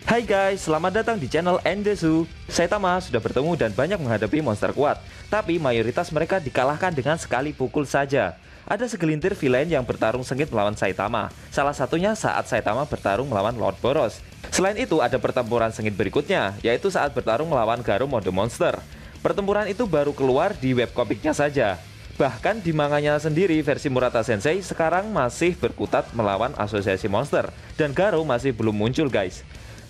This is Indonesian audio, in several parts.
Hai guys, selamat datang di channel Endesu. Saitama sudah bertemu dan banyak menghadapi monster kuat, tapi mayoritas mereka dikalahkan dengan sekali pukul saja. Ada segelintir villain yang bertarung sengit melawan Saitama, salah satunya saat Saitama bertarung melawan Lord Boros. Selain itu ada pertempuran sengit berikutnya, yaitu saat bertarung melawan Garou mode monster. Pertempuran itu baru keluar di webcomicnya saja. Bahkan di manganya sendiri, versi Murata Sensei sekarang masih berkutat melawan asosiasi monster, dan Garou masih belum muncul guys.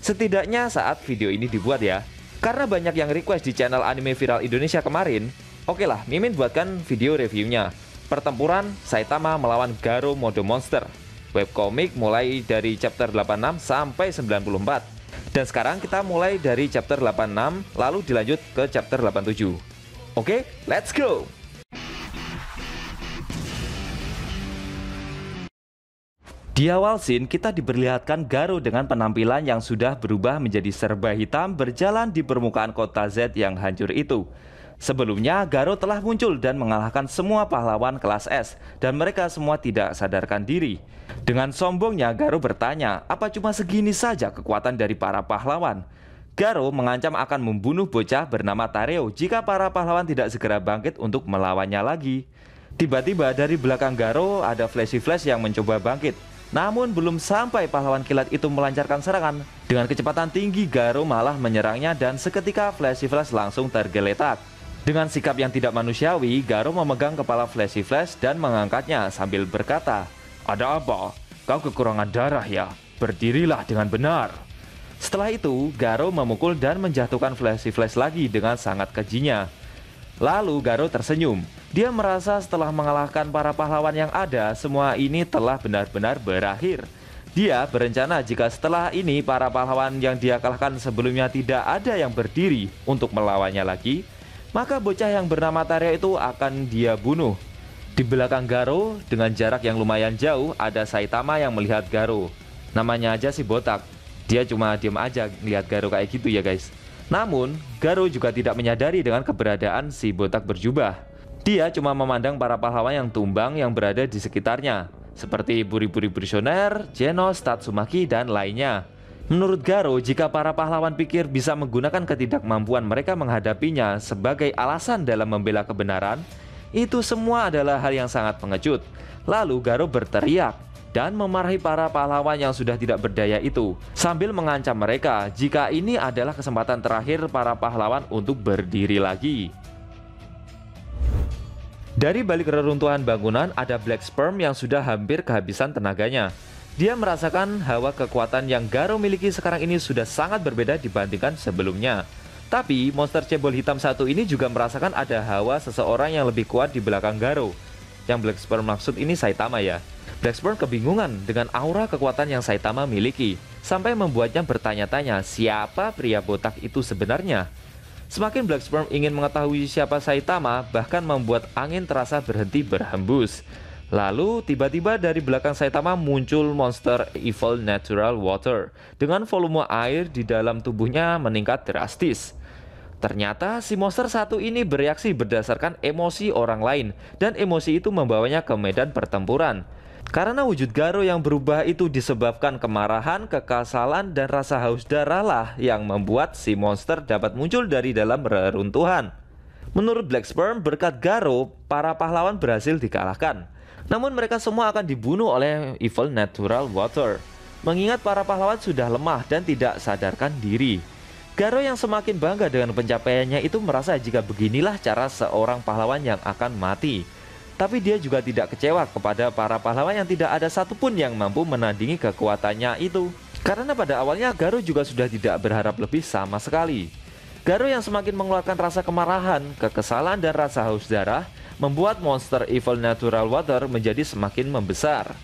Setidaknya saat video ini dibuat ya. Karena banyak yang request di channel anime viral Indonesia kemarin, oke lah, Mimin buatkan video reviewnya. Pertempuran Saitama melawan Garou mode monster. Webcomic mulai dari chapter 86 sampai 94. Dan sekarang kita mulai dari chapter 86 lalu dilanjut ke chapter 87. Oke, let's go! Di awal scene, kita diperlihatkan Garou dengan penampilan yang sudah berubah menjadi serba hitam berjalan di permukaan kota Z yang hancur itu. Sebelumnya, Garou telah muncul dan mengalahkan semua pahlawan kelas S, dan mereka semua tidak sadarkan diri. Dengan sombongnya, Garou bertanya, apa cuma segini saja kekuatan dari para pahlawan? Garou mengancam akan membunuh bocah bernama Tareo jika para pahlawan tidak segera bangkit untuk melawannya lagi. Tiba-tiba dari belakang Garou ada flash yang mencoba bangkit. Namun belum sampai pahlawan kilat itu melancarkan serangan, dengan kecepatan tinggi Garou malah menyerangnya dan seketika Flashy Flash langsung tergeletak. Dengan sikap yang tidak manusiawi, Garou memegang kepala Flashy Flash dan mengangkatnya sambil berkata, "Ada apa? Kau kekurangan darah ya? Berdirilah dengan benar." Setelah itu, Garou memukul dan menjatuhkan Flashy Flash lagi dengan sangat kejinya. Lalu Garou tersenyum. Dia merasa setelah mengalahkan para pahlawan yang ada, semua ini telah benar-benar berakhir. Dia berencana jika setelah ini para pahlawan yang dia kalahkan sebelumnya tidak ada yang berdiri untuk melawannya lagi, maka bocah yang bernama Tareo itu akan dia bunuh. Di belakang Garou, dengan jarak yang lumayan jauh, ada Saitama yang melihat Garou. Namanya aja si botak. Dia cuma diam aja melihat Garou kayak gitu ya guys. Namun, Garou juga tidak menyadari dengan keberadaan si botak berjubah. Dia cuma memandang para pahlawan yang tumbang yang berada di sekitarnya, seperti Buri-Buri Prisoner, Genos, Tatsumaki, dan lainnya. Menurut Garou, jika para pahlawan pikir bisa menggunakan ketidakmampuan mereka menghadapinya sebagai alasan dalam membela kebenaran, itu semua adalah hal yang sangat pengecut. Lalu Garou berteriak dan memarahi para pahlawan yang sudah tidak berdaya itu, sambil mengancam mereka jika ini adalah kesempatan terakhir para pahlawan untuk berdiri lagi. Dari balik reruntuhan bangunan ada Black Sperm yang sudah hampir kehabisan tenaganya. Dia merasakan hawa kekuatan yang Garou miliki sekarang ini sudah sangat berbeda dibandingkan sebelumnya. Tapi monster cebol hitam satu ini juga merasakan ada hawa seseorang yang lebih kuat di belakang Garou. Yang Black Sperm maksud ini Saitama ya. Black Sperm kebingungan dengan aura kekuatan yang Saitama miliki, sampai membuatnya bertanya-tanya siapa pria botak itu sebenarnya. Semakin Black Sperm ingin mengetahui siapa Saitama, bahkan membuat angin terasa berhenti berhembus. Lalu tiba-tiba dari belakang Saitama muncul monster Evil Natural Water dengan volume air di dalam tubuhnya meningkat drastis. Ternyata si monster satu ini bereaksi berdasarkan emosi orang lain, dan emosi itu membawanya ke medan pertempuran. Karena wujud Garou yang berubah itu disebabkan kemarahan, kekesalan, dan rasa haus darah lah yang membuat si monster dapat muncul dari dalam reruntuhan. Menurut Black Sperm, berkat Garou, para pahlawan berhasil dikalahkan. Namun mereka semua akan dibunuh oleh Evil Natural Water, mengingat para pahlawan sudah lemah dan tidak sadarkan diri. Garou yang semakin bangga dengan pencapaiannya itu merasa jika beginilah cara seorang pahlawan yang akan mati. Tapi dia juga tidak kecewa kepada para pahlawan yang tidak ada satupun yang mampu menandingi kekuatannya itu. Karena pada awalnya Garou juga sudah tidak berharap lebih sama sekali. Garou yang semakin mengeluarkan rasa kemarahan, kekesalan, dan rasa haus darah membuat monster Evil Natural Water menjadi semakin membesar.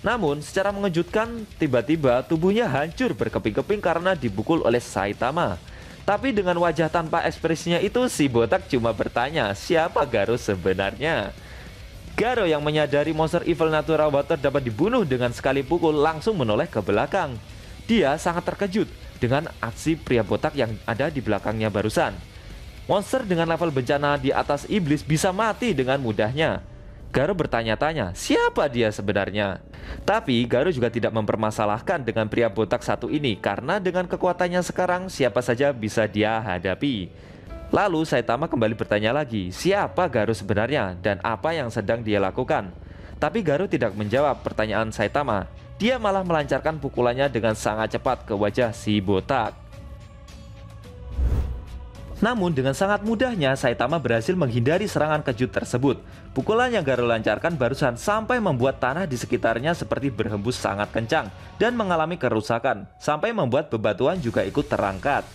Namun secara mengejutkan, tiba-tiba tubuhnya hancur berkeping-keping karena dibukul oleh Saitama. Tapi dengan wajah tanpa ekspresinya itu, si botak cuma bertanya siapa Garou sebenarnya. Garou yang menyadari monster Evil Natural Water dapat dibunuh dengan sekali pukul langsung menoleh ke belakang. Dia sangat terkejut dengan aksi pria botak yang ada di belakangnya barusan. Monster dengan level bencana di atas iblis bisa mati dengan mudahnya. Garo bertanya-tanya siapa dia sebenarnya. Tapi Garo juga tidak mempermasalahkan dengan pria botak satu ini karena dengan kekuatannya sekarang siapa saja bisa dia hadapi. Lalu Saitama kembali bertanya lagi siapa Garo sebenarnya dan apa yang sedang dia lakukan. Tapi Garo tidak menjawab pertanyaan Saitama. Dia malah melancarkan pukulannya dengan sangat cepat ke wajah si botak. Namun dengan sangat mudahnya Saitama berhasil menghindari serangan kejut tersebut. Pukulan yang Garo lancarkan barusan sampai membuat tanah di sekitarnya seperti berhembus sangat kencang dan mengalami kerusakan, sampai membuat bebatuan juga ikut terangkat.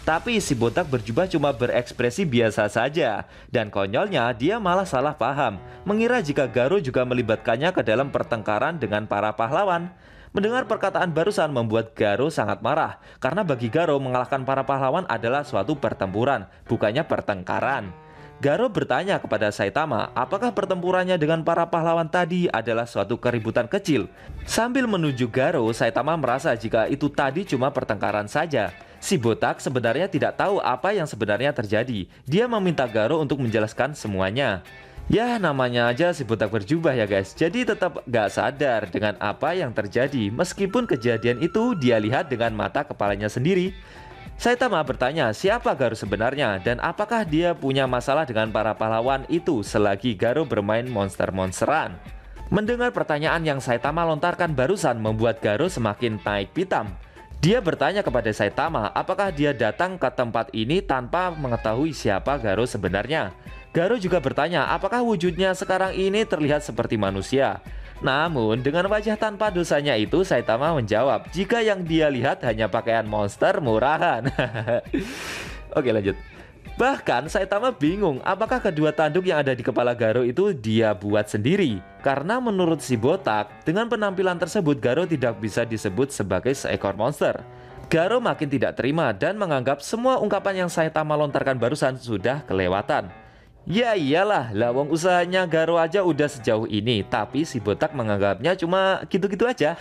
Tapi si botak berjubah cuma berekspresi biasa saja, dan konyolnya dia malah salah paham, mengira jika Garo juga melibatkannya ke dalam pertengkaran dengan para pahlawan. Mendengar perkataan barusan membuat Garo sangat marah, karena bagi Garo mengalahkan para pahlawan adalah suatu pertempuran, bukannya pertengkaran. Garo bertanya kepada Saitama apakah pertempurannya dengan para pahlawan tadi adalah suatu keributan kecil. Sambil menuju Garo, Saitama merasa jika itu tadi cuma pertengkaran saja. Si botak sebenarnya tidak tahu apa yang sebenarnya terjadi. Dia meminta Garo untuk menjelaskan semuanya. Ya namanya aja si botak berjubah ya guys. Jadi tetap gak sadar dengan apa yang terjadi. Meskipun kejadian itu dia lihat dengan mata kepalanya sendiri. Saitama bertanya siapa Garo sebenarnya dan apakah dia punya masalah dengan para pahlawan itu selagi Garo bermain monster-monsteran. Mendengar pertanyaan yang Saitama lontarkan barusan membuat Garo semakin naik pitam. Dia bertanya kepada Saitama apakah dia datang ke tempat ini tanpa mengetahui siapa Garo sebenarnya. Garo juga bertanya apakah wujudnya sekarang ini terlihat seperti manusia. Namun dengan wajah tanpa dosanya itu Saitama menjawab jika yang dia lihat hanya pakaian monster murahan. Oke lanjut. Bahkan Saitama bingung apakah kedua tanduk yang ada di kepala Garo itu dia buat sendiri. Karena menurut si botak dengan penampilan tersebut Garo tidak bisa disebut sebagai seekor monster. Garo makin tidak terima dan menganggap semua ungkapan yang Saitama lontarkan barusan sudah kelewatan. Ya iyalah, lawang usahanya Garo aja udah sejauh ini, tapi si botak menganggapnya cuma gitu-gitu aja.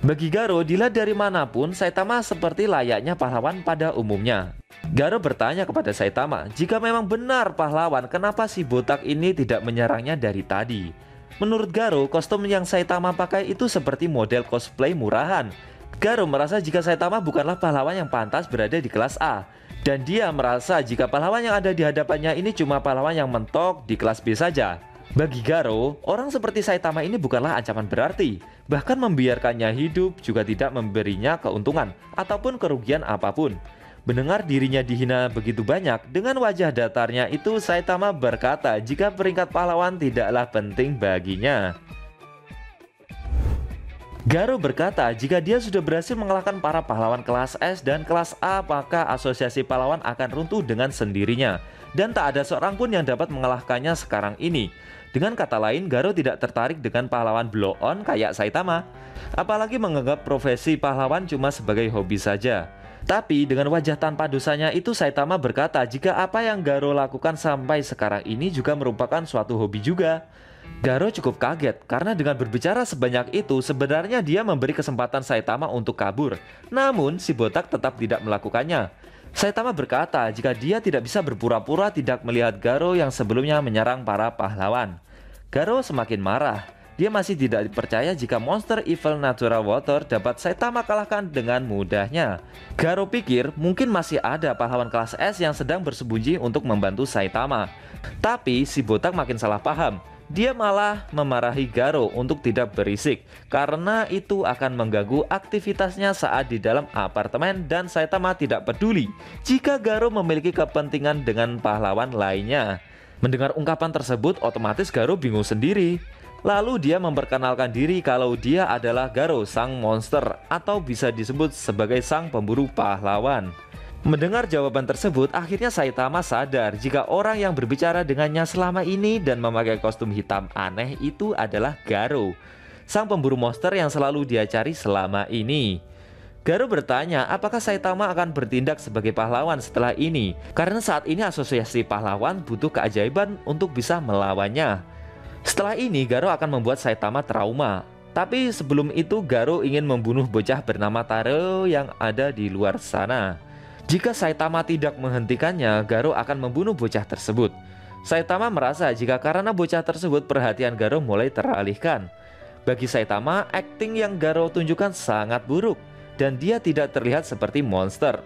Bagi Garo, dilihat dari manapun, Saitama seperti layaknya pahlawan pada umumnya. Garo bertanya kepada Saitama, jika memang benar pahlawan, kenapa si botak ini tidak menyerangnya dari tadi? Menurut Garo, kostum yang Saitama pakai itu seperti model cosplay murahan. Garo merasa jika Saitama bukanlah pahlawan yang pantas berada di kelas A. Dan dia merasa jika pahlawan yang ada di hadapannya ini cuma pahlawan yang mentok di kelas B saja. Bagi Garo, orang seperti Saitama ini bukanlah ancaman berarti. Bahkan membiarkannya hidup juga tidak memberinya keuntungan ataupun kerugian apapun. Mendengar dirinya dihina begitu banyak, dengan wajah datarnya itu Saitama berkata jika peringkat pahlawan tidaklah penting baginya. Garo berkata jika dia sudah berhasil mengalahkan para pahlawan kelas S dan kelas A, maka asosiasi pahlawan akan runtuh dengan sendirinya. Dan tak ada seorang pun yang dapat mengalahkannya sekarang ini. Dengan kata lain, Garo tidak tertarik dengan pahlawan blow on kayak Saitama. Apalagi menganggap profesi pahlawan cuma sebagai hobi saja. Tapi dengan wajah tanpa dosanya itu Saitama berkata jika apa yang Garo lakukan sampai sekarang ini juga merupakan suatu hobi juga. Garo cukup kaget karena dengan berbicara sebanyak itu sebenarnya dia memberi kesempatan Saitama untuk kabur. Namun si botak tetap tidak melakukannya. Saitama berkata jika dia tidak bisa berpura-pura tidak melihat Garo yang sebelumnya menyerang para pahlawan. Garo semakin marah. Dia masih tidak percaya jika monster Evil Natural Water dapat Saitama kalahkan dengan mudahnya. Garo pikir mungkin masih ada pahlawan kelas S yang sedang bersembunyi untuk membantu Saitama. Tapi si botak makin salah paham. Dia malah memarahi Garo untuk tidak berisik karena itu akan mengganggu aktivitasnya saat di dalam apartemen dan Saitama tidak peduli jika Garo memiliki kepentingan dengan pahlawan lainnya. Mendengar ungkapan tersebut otomatis Garo bingung sendiri. Lalu dia memperkenalkan diri kalau dia adalah Garo, sang monster atau bisa disebut sebagai sang pemburu pahlawan. Mendengar jawaban tersebut, akhirnya Saitama sadar jika orang yang berbicara dengannya selama ini dan memakai kostum hitam aneh itu adalah Garo, sang pemburu monster yang selalu dia cari selama ini. Garo bertanya apakah Saitama akan bertindak sebagai pahlawan setelah ini, karena saat ini asosiasi pahlawan butuh keajaiban untuk bisa melawannya. Setelah ini Garo akan membuat Saitama trauma. Tapi sebelum itu Garo ingin membunuh bocah bernama Taro yang ada di luar sana. Jika Saitama tidak menghentikannya, Garo akan membunuh bocah tersebut. Saitama merasa jika karena bocah tersebut perhatian Garo mulai teralihkan. Bagi Saitama, akting yang Garo tunjukkan sangat buruk dan dia tidak terlihat seperti monster.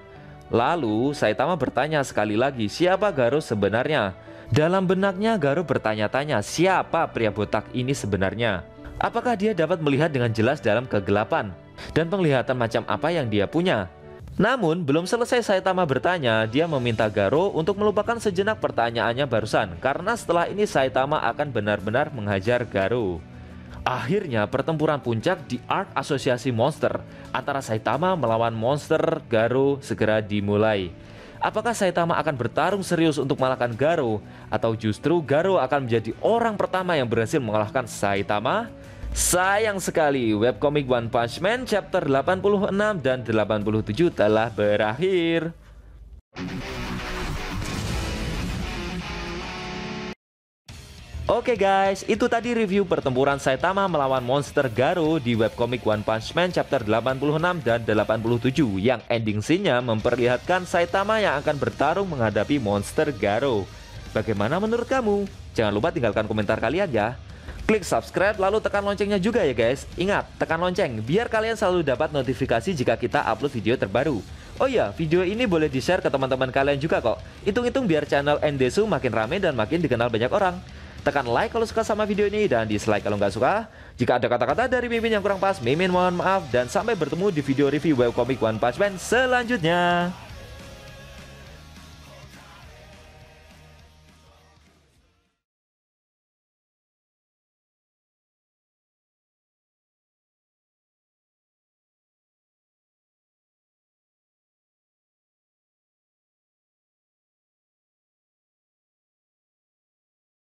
Lalu Saitama bertanya sekali lagi siapa Garo sebenarnya. Dalam benaknya Garo bertanya-tanya siapa pria botak ini sebenarnya. Apakah dia dapat melihat dengan jelas dalam kegelapan? Dan penglihatan macam apa yang dia punya? Namun belum selesai Saitama bertanya, dia meminta Garo untuk melupakan sejenak pertanyaannya barusan, karena setelah ini Saitama akan benar-benar menghajar Garo. Akhirnya pertempuran puncak di Arc Asosiasi Monster antara Saitama melawan monster Garo segera dimulai. Apakah Saitama akan bertarung serius untuk mengalahkan Garo, atau justru Garo akan menjadi orang pertama yang berhasil mengalahkan Saitama? Sayang sekali, webcomic One Punch Man chapter 86 dan 87 telah berakhir. Oke guys, itu tadi review pertempuran Saitama melawan monster Garo di webcomic One Punch Man chapter 86 dan 87 yang ending scene-nya memperlihatkan Saitama yang akan bertarung menghadapi monster Garo. Bagaimana menurut kamu? Jangan lupa tinggalkan komentar kalian ya. Klik subscribe lalu tekan loncengnya juga ya guys. Ingat, tekan lonceng biar kalian selalu dapat notifikasi jika kita upload video terbaru. Oh iya, video ini boleh di-share ke teman-teman kalian juga kok. Hitung-hitung biar channel Endesu makin rame dan makin dikenal banyak orang. Tekan like kalau suka sama video ini dan dislike kalau nggak suka. Jika ada kata-kata dari Mimin yang kurang pas, Mimin mohon maaf. Dan sampai bertemu di video review webcomic One Punch Man selanjutnya.